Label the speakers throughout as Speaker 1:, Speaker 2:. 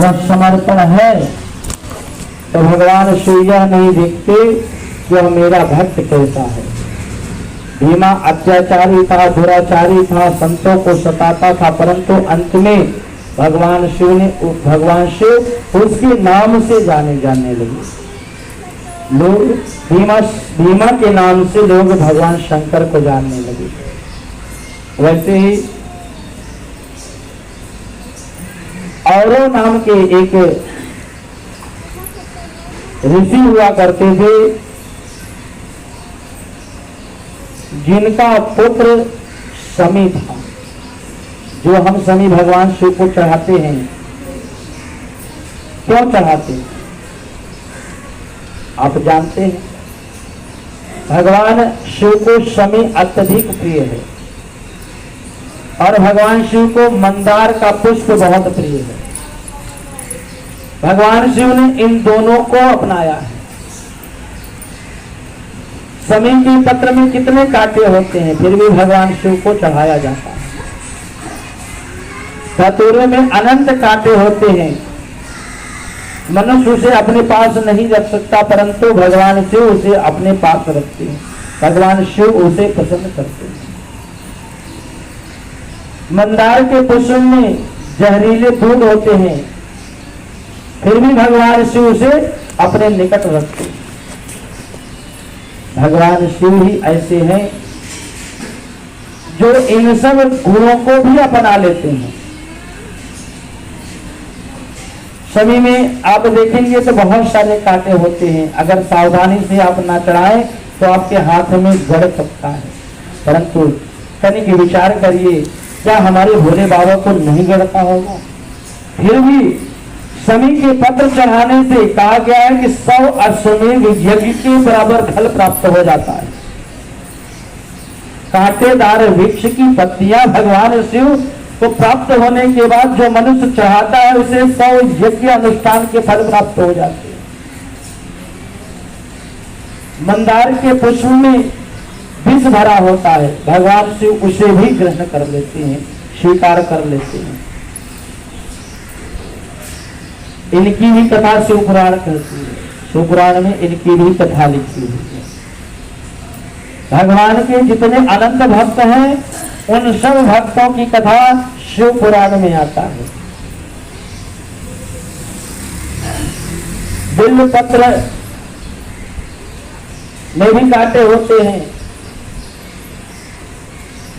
Speaker 1: वह समर्पण है, तो भगवान शिव यह नहीं देखते कि वह मेरा भक्त कैसा है। भीमा अत्याचारी था, दुराचारी था, संतों को सताता था, परंतु अंत में भगवान शिव उसके नाम से जाने लगे। लोग भीमा के नाम से लोग भगवान शंकर को जानने लगे। वैसे ही औरों नाम के एक ऋषि हुआ करते थे, जिनका पुत्र शमी था, जो हम शमी भगवान शिव को चढ़ाते हैं। क्यों चढ़ाते हैं आप जानते हैं? भगवान शिव को शमी अत्यधिक प्रिय है और भगवान शिव को मंदार का पुष्प बहुत प्रिय है। भगवान शिव ने इन दोनों को अपनाया है। शमी के पत्र में कितने कांटे होते हैं, फिर भी भगवान शिव को चढ़ाया जाता है। धतूरे में अनंत कांटे होते हैं, मनुष्य उसे अपने पास नहीं रख सकता, परंतु भगवान शिव उसे अपने पास रखते हैं। भगवान शिव उसे पसंद करते हैं। मंदार के पुष्प में जहरीले फूल होते हैं, फिर भी भगवान शिव उसे अपने निकट रखते हैं। भगवान शिव ही ऐसे हैं जो इन सब गुणों को भी अपना लेते हैं। शमी में आप देखेंगे तो बहुत सारे कांटे होते हैं, अगर सावधानी से आप ना चढ़ाएं तो आपके हाथ में गड़ सकता है। परंतु तनिक विचार करिए, क्या हमारे भोले बाबा को नहीं गड़ता होगा? फिर भी शमी के पत्र चढ़ाने से कहा गया है कि 100 अश्वमेध यज्ञ के बराबर फल प्राप्त हो जाता है। कांटेदार वृक्ष की पत्तियां भगवान शिव को प्राप्त होने के बाद जो मनुष्य चढ़ाता है उसे 100 यज्ञ अनुष्ठान के फल प्राप्त हो जाते हैं। मंदार के पुष्प में विष भरा होता है, भगवान शिव उसे भी ग्रहण कर लेते हैं, स्वीकार कर लेते हैं। इनकी भी कथा शिव पुराण कहती है। शिव पुराण में इनकी भी कथा लिखी हुई है। भगवान के जितने अनंत भक्त हैं उन सब भक्तों की कथा शिव पुराण में आता है। बिल्व पत्र में भी कांटे होते हैं,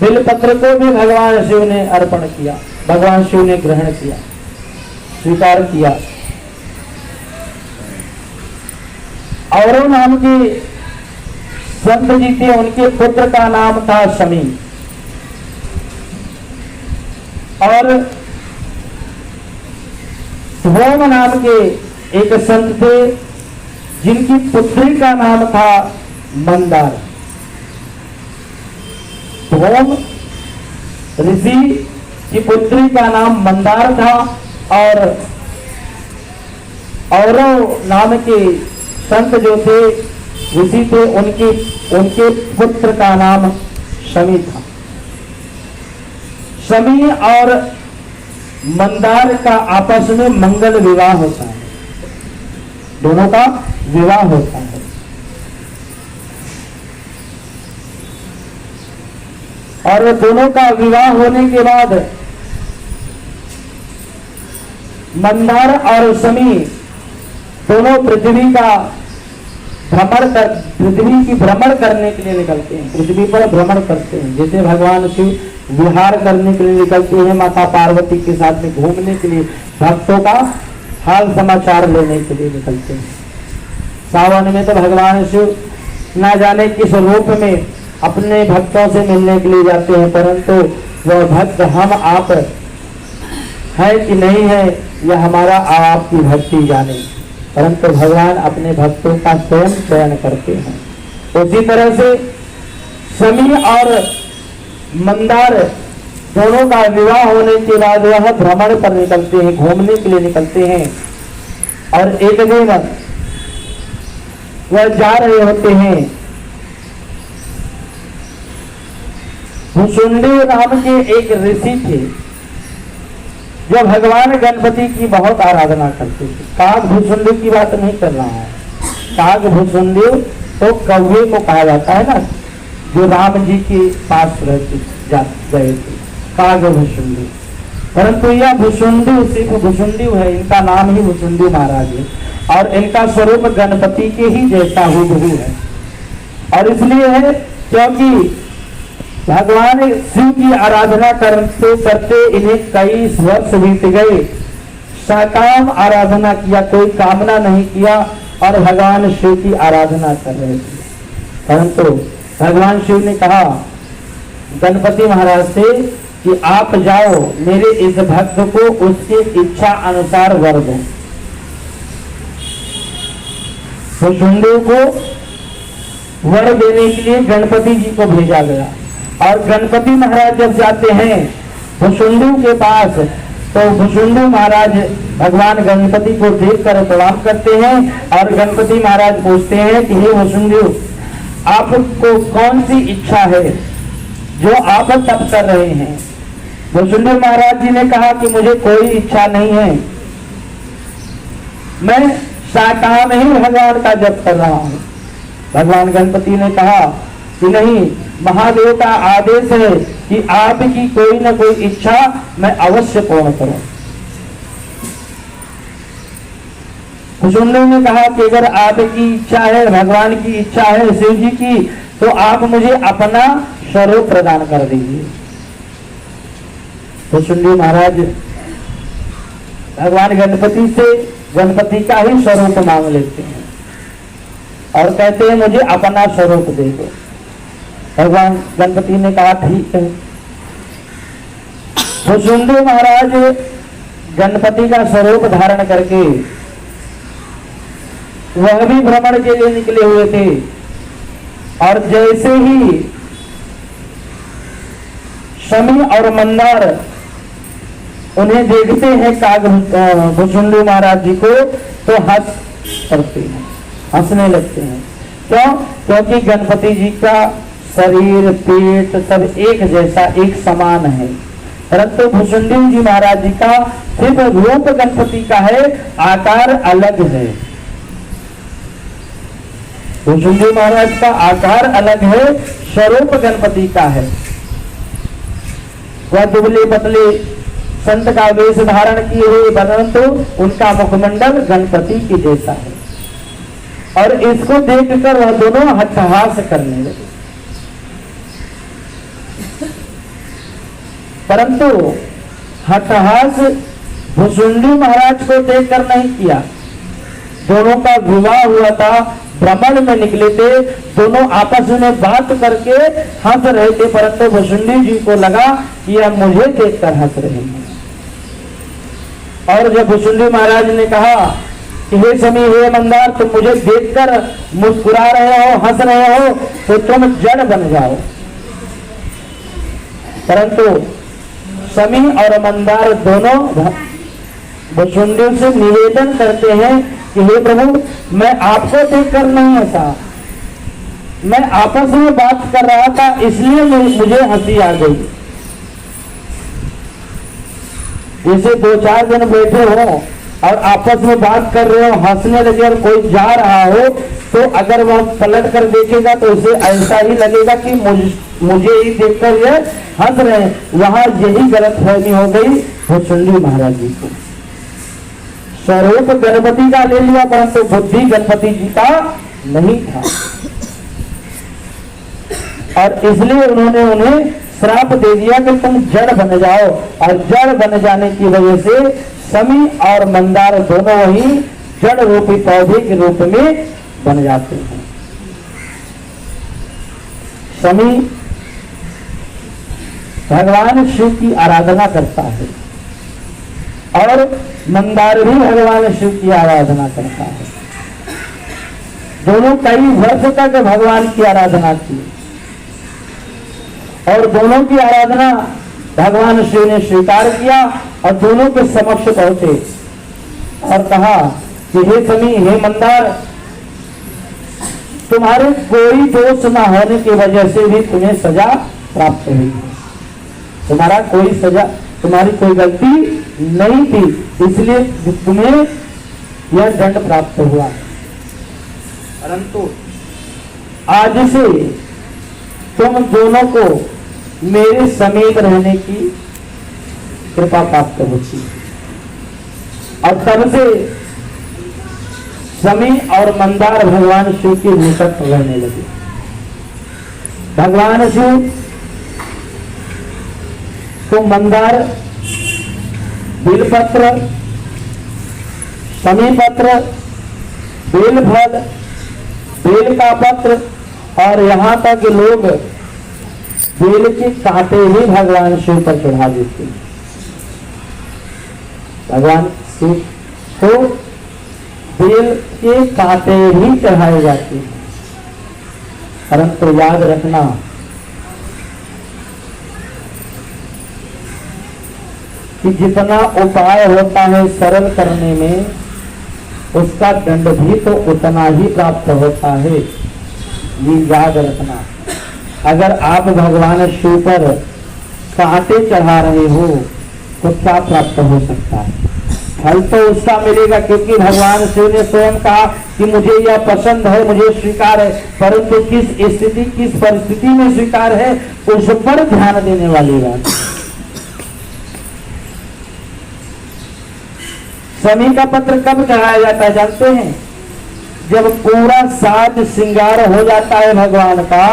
Speaker 1: बिल्व पत्र को भी भगवान शिव ने अर्पण किया, भगवान शिव ने ग्रहण किया, स्वीकार किया। औरों नाम के संत जी थे, उनके पुत्र का नाम था शमी। और ध्रुव नाम के एक संत थे, जिनकी पुत्री का नाम था मंदार। ध्रुव ऋषि की पुत्री का नाम मंदार था और औरों नाम के संत जो थे, ऋषि थे, उनके पुत्र का नाम शमी था। शमी और मंदार का आपस में मंगल विवाह होता है, दोनों का विवाह होता है। और दोनों का विवाह होने के बाद मंदार और शमी दोनों पृथ्वी की भ्रमण करने के लिए निकलते हैं, पृथ्वी पर भ्रमण करते हैं। जैसे भगवान शिव विहार करने के लिए निकलते हैं, माता पार्वती के साथ में घूमने के लिए, भक्तों का हाल समाचार लेने के लिए निकलते हैं। सावन में तो भगवान शिव ना जाने किस रूप में अपने भक्तों से मिलने के लिए जाते हैं, परंतु वह भक्त हम आप है कि नहीं है यह हमारा आपकी भक्ति जाने, परंतु भगवान अपने भक्तों का स्वयं चयन करते हैं। उसी तरह से शमी और मंदार दोनों का विवाह होने के बाद वह भ्रमण पर निकलते हैं, घूमने के लिए निकलते हैं। और एक दिन वह जा रहे होते हैं, भुसुंडी नाम के एक ऋषि थे, जो भगवान गणपति की बहुत आराधना करते थे। काग भुसुंडी की बात नहीं कर रहा है। काग भुसुंडी तो कौवे को कहा जाता है ना, जो राम जी के पास गए थे, काग भुसुंडी। परंतु यह भुसुंडी सिर्फ भुसुंडी है, इनका नाम ही भुसुंडी महाराज है और इनका स्वरूप गणपति के ही जैसा हूबहू है। और इसलिए है क्योंकि भगवान शिव की आराधना करते करते इन्हें कई वर्ष बीत गए, सकाम आराधना किया, कोई कामना नहीं किया और भगवान शिव की आराधना कर रहे थे। परंतु भगवान शिव ने कहा गणपति महाराज से कि आप जाओ मेरे इस भक्त को उसकी इच्छा अनुसार वर दो। भुसुंडी को वर देने के लिए गणपति जी को भेजा गया और गणपति महाराज जब जाते हैं भुसुंडी के पास तो भुसुंडी महाराज भगवान गणपति को देखकर प्रणाम करते हैं और गणपति महाराज पूछते हैं कि हे भुसुंडी, आपको कौन सी इच्छा है जो आप तप कर रहे हैं? भुसुंडी महाराज जी ने कहा कि मुझे कोई इच्छा नहीं है, मैं साकाम ही भगवान का जप कर रहा हूं। भगवान गणपति ने कहा कि नहीं, महादेव का आदेश है कि आपकी कोई न कोई इच्छा मैं अवश्य पूर्ण करूं। भुसुंडी ने कहा कि अगर आपकी इच्छा है, भगवान की इच्छा है शिव जी की, तो आप मुझे अपना स्वरूप प्रदान कर दीजिए। भुसुंडी महाराज भगवान गणपति से गणपति का ही स्वरूप मांग लेते हैं और कहते हैं मुझे अपना स्वरूप दे दो। भगवान गणपति ने कहा ठीक है। भुसुंडी महाराज गणपति का स्वरूप धारण करके वह भी भ्रमण के लिए निकले हुए थे और जैसे ही शमी और मंदार उन्हें देखते हैं काग भुसुंडी महाराज जी को तो हंस पड़ते हैं, हंसने लगते हैं। क्यों? क्योंकि गणपति जी का शरीर पेट सब एक जैसा एक समान है, परंतु भुसुंडी जी महाराज जी का सिर्फ रूप गणपति का है, आकार अलग है। भुसुंडी महाराज का आकार अलग है, स्वरूप गणपति का है। वह दुबले पतले संत का वेश धारण किए हुए, परंतु उनका मुखमंडल गणपति के जैसा है। और इसको देखकर वह दोनों हठहास करने लगे। परंतु हठहास भुसुंडी महाराज को देखकर नहीं किया। दोनों का विवाह हुआ था, भ्रमण में निकले थे, दोनों आपस में बात करके हंस रहे थे, परंतु भुसुंडी जी को लगा कि यह मुझे देखकर हंस रहे हैं। और जब भुसुंडी महाराज ने कहा कि हे शमी हे मंदार, तुम मुझे देखकर मुस्कुरा रहे हो, हंस रहे हो, तो तुम जड़ बन जाओ। परंतु शमी और मंदार दोनों भुसुंडी से निवेदन करते हैं कि हे प्रभु, मैं आपको देखकर नहीं हंसा, मैं आपस में बात कर रहा था, इसलिए मुझे हंसी आ गई। जैसे दो चार जन बैठे हो और आपस में बात कर रहे हो, हंसने लगे और कोई जा रहा हो, तो अगर वह पलट कर देखेगा तो उसे ऐसा ही लगेगा कि मुझे ही देखकर ये हंस रहे हैं। वहां यही गलतफहमी हो गई भुसुंडी महाराज जी को। स्वरूप गणपति का ले लिया, परंतु बुद्धि गणपति जी का नहीं था, और इसलिए उन्होंने उन्हें श्राप दे दिया कि तुम जड़ बन जाओ। और जड़ बन जाने की वजह से शमी और मंदार दोनों ही जड़ रूपी पौधे के रूप में बन जाते हैं। शमी भगवान शिव की आराधना करता है और मंदार भी भगवान शिव की आराधना करता है। दोनों कई वर्ष तक भगवान की आराधना की और दोनों की आराधना भगवान शिव ने स्वीकार किया और दोनों के समक्ष पहुंचे और कहा कि हे शमी हे मंदार, तुम्हारे कोई दोष न होने की वजह से भी तुम्हें सजा प्राप्त हुई है। तुम्हारा कोई सजा, तुम्हारी कोई गलती नहीं थी, इसलिए तुम्हें यह दंड प्राप्त हुआ। परंतु आज से तुम दोनों को मेरे समीप रहने की कृपा प्राप्त होती। और तब से समी और मंदार भगवान शिव के निकट रहने लगे। भगवान शिव तो मंदार, बिलपत्र, समी पत्र, बेल फल, बेल का पत्र और यहाँ तक लोग बेल के कांटे ही भगवान शिव पर चढ़ा देते हैं। भगवान शिव को बेल के कांटे ही चढ़ाए जाते हैं। परंतु याद रखना, कि जितना उपाय होता है सरल करने में, उसका दंड भी तो उतना ही प्राप्त होता है। ये याद रखना। अगर आप भगवान शिव पर कांटे चढ़ा रहे हो तो क्या प्राप्त हो सकता है? फल तो उसका मिलेगा, क्योंकि भगवान शिव ने स्वयं कहा कि मुझे यह पसंद है, मुझे स्वीकार है। परंतु किस स्थिति, किस परिस्थिति में स्वीकार है, उस पर ध्यान देने वाली बात। समी का पत्र कब चढ़ाया जाता है जानते हैं? जब पूरा साज श्रृंगार हो जाता है भगवान का,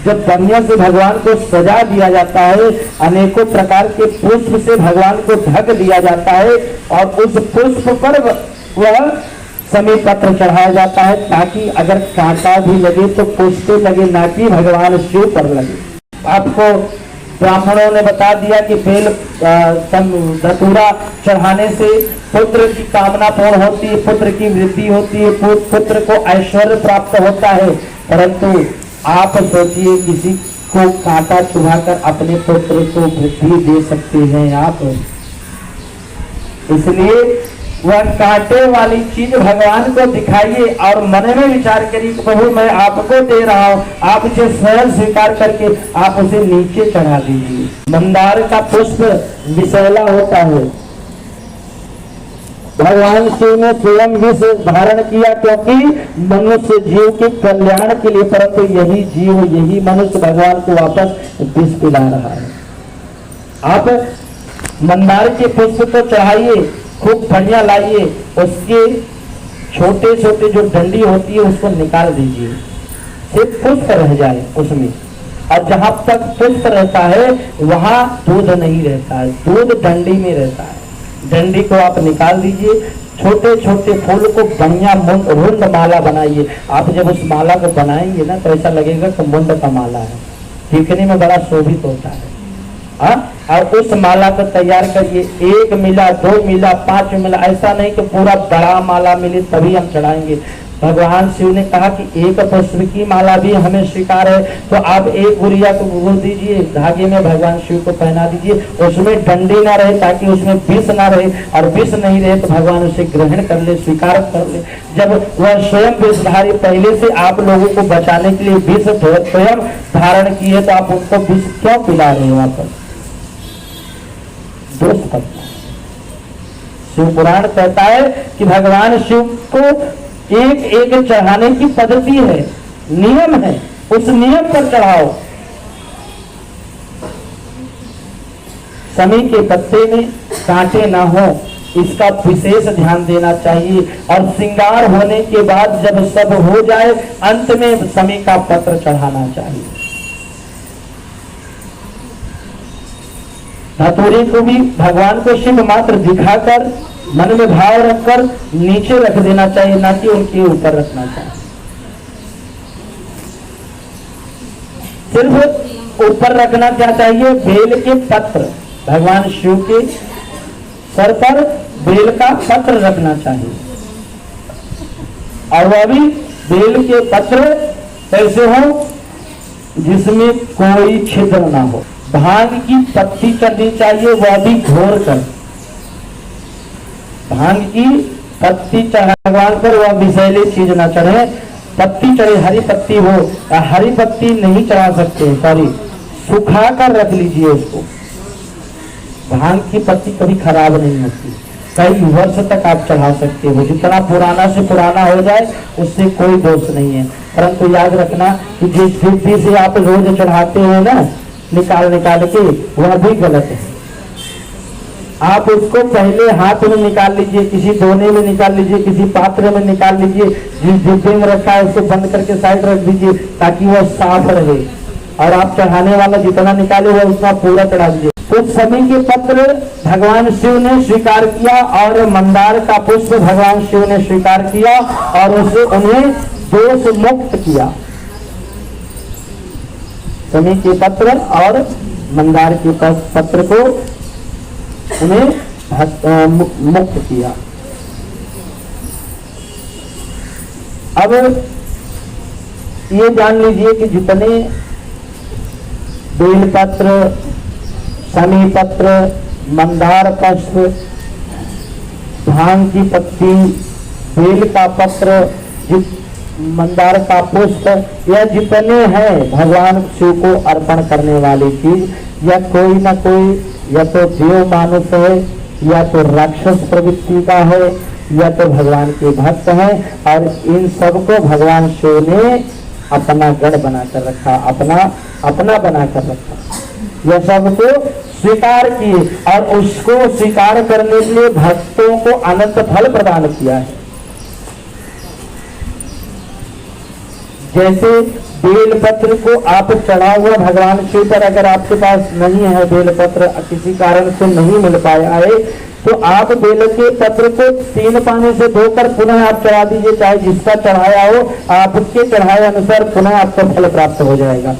Speaker 1: जब बढ़िया से भगवान को सजा दिया जाता है, अनेकों प्रकार के पुष्प से भगवान को ढक दिया जाता है, और उस पुष्प पर वह समी पत्र चढ़ाया जाता है, ताकि अगर कांटा भी लगे तो पुष्प लगे, ना कि भगवान शिव पर लगे। आपको ब्राह्मणों ने बता दिया कि बेल धतूरा चढ़ाने से पुत्र की कामना पूर्ण होती है, पुत्र की वृद्धि होती है, पुत्र को ऐश्वर्य प्राप्त होता है। परंतु आप सोचिए, किसी को कांटा चुभाकर अपने पुत्र को वृद्धि दे सकते हैं आप? इसलिए वह कांटे वाली चीज भगवान को दिखाइए और मन में विचार करिए, प्रभु मैं आपको दे रहा हूँ, आप उसे स्वयं स्वीकार करके आप उसे नीचे चढ़ा दीजिए। मंदार का पुष्प विषैला होता है। भगवान शिव ने स्वयं विष धारण किया, क्योंकि मनुष्य जीव के कल्याण के लिए, परंतु यही जीव, यही मनुष्य भगवान को वापस विष पिला रहा है। आप मंदार के पुष्प को चढ़ाइए, खूब बढ़िया लाइए, उसके छोटे छोटे जो डंडी होती है उसको निकाल दीजिए, सिर्फ पुष्प रह जाए उसमें। और जहां तक पुष्प रहता है वहां दूध नहीं रहता है, दूध डंडी में रहता है। डंडी को आप निकाल दीजिए, छोटे छोटे फूल को बढ़िया रुंड माला बनाइए। आप जब उस माला को बनाएंगे ना तो ऐसा लगेगा कि मुंड का माला है, दिखने में बड़ा शोभित होता है। और उस माला को तैयार करिए, 1 मिला, 2 मिला, 5 मिला, ऐसा नहीं कि पूरा बड़ा माला मिले तभी हम चढ़ाएंगे। भगवान शिव ने कहा कि एक पुष्प की माला भी हमें स्वीकार है, तो आप एक गुड़िया को बोल दीजिए, धागे में भगवान शिव को पहना दीजिए, उसमें डंडी ना रहे, ताकि उसमें विष ना रहे, और विष नहीं रहे तो भगवान उसे ग्रहण कर ले, स्वीकार कर ले। जब वह स्वयं विषधारी, पहले से आप लोगों को बचाने के लिए विष स्वयं धारण किए, तो आप उनको विष क्यों पिला रहे हो? आप दोष करता है। शिव पुराण कहता है कि भगवान शिव को एक एक चढ़ाने की पद्धति है, नियम है, उस नियम पर चढ़ाओ। समी के पत्ते में कांटे ना हो, इसका विशेष ध्यान देना चाहिए। और श्रृंगार होने के बाद जब सब हो जाए, अंत में समी का पत्र चढ़ाना चाहिए। धतूरे को भी भगवान को शिव मात्र दिखाकर, मन में भाव रखकर नीचे रख देना चाहिए, ना कि उनके ऊपर रखना चाहिए। सिर्फ ऊपर रखना क्या चाहिए? बेल के पत्र, भगवान शिव के सर पर बेल का पत्र रखना चाहिए। और वह भी बेल के पत्र कैसे हो? जिसमें कोई छिद्र ना हो। भांग की पत्ती चढ़नी चाहिए, वह भी घोर कर। भांग की पत्ती चढ़ा भगवान पर, वह विषैली चीज ना चढ़े, पत्ती चढ़े, हरी पत्ती हो। हरी पत्ती नहीं चढ़ा सकते, सॉरी, सुखा कर रख लीजिए उसको। भांग की पत्ती कभी खराब नहीं होती, कई वर्ष तक आप चढ़ा सकते हो, जितना पुराना से पुराना हो जाए उससे कोई दोष नहीं है। परंतु याद रखना कि जिस विधि से आप रोज चढ़ाते हो ना, निकाल निकाल के, वह भी गलत है। आप उसको पहले हाथ में निकाल लीजिए, किसी दोने में निकाल लीजिए, किसी पात्र में निकाल लीजिए, जिस डिब्बे में रखा है उसको बंद करके साइड रख दीजिए ताकि वह साफ रहे, और आप चढ़ाने वाला जितना निकाले हुआ उतना पूरा चढ़ा दीजिए। तो सभी के पत्र भगवान शिव ने स्वीकार किया और मंदार का पुष्प भगवान शिव ने स्वीकार किया और उसे उन्हें दोष मुक्त किया। सभी के पत्र और मंदार के पत्र को उन्हें मुक्त किया। अब ये जान लीजिए कि जितने बेलपत्र, शमी पत्र, मंदार पुष्प, भांग की पत्ती, बेल का पत्र, मंदार का पुष्प, यह जितने हैं भगवान शिव को अर्पण करने वाली चीज, या कोई ना कोई या तो देव मानुष है, या तो राक्षस प्रवृत्ति का है, या तो भगवान के भक्त हैं, और इन सबको भगवान शिव ने अपना गढ़ बनाकर रखा, अपना बनाकर रखा। यह सबको स्वीकार किए और उसको स्वीकार करने के लिए भक्तों को अनंत फल प्रदान किया है। जैसे बेलपत्र को आप चढ़ा हुआ भगवान शिव पर, अगर आपके पास नहीं है बेलपत्र, किसी कारण से नहीं मिल पाया है, तो आप बेल के पत्र को 3 पानी से धोकर पुनः आप चढ़ा दीजिए, चाहे जिसका चढ़ाया हो, आपके चढ़ाए अनुसार पुनः आपको फल प्राप्त हो जाएगा।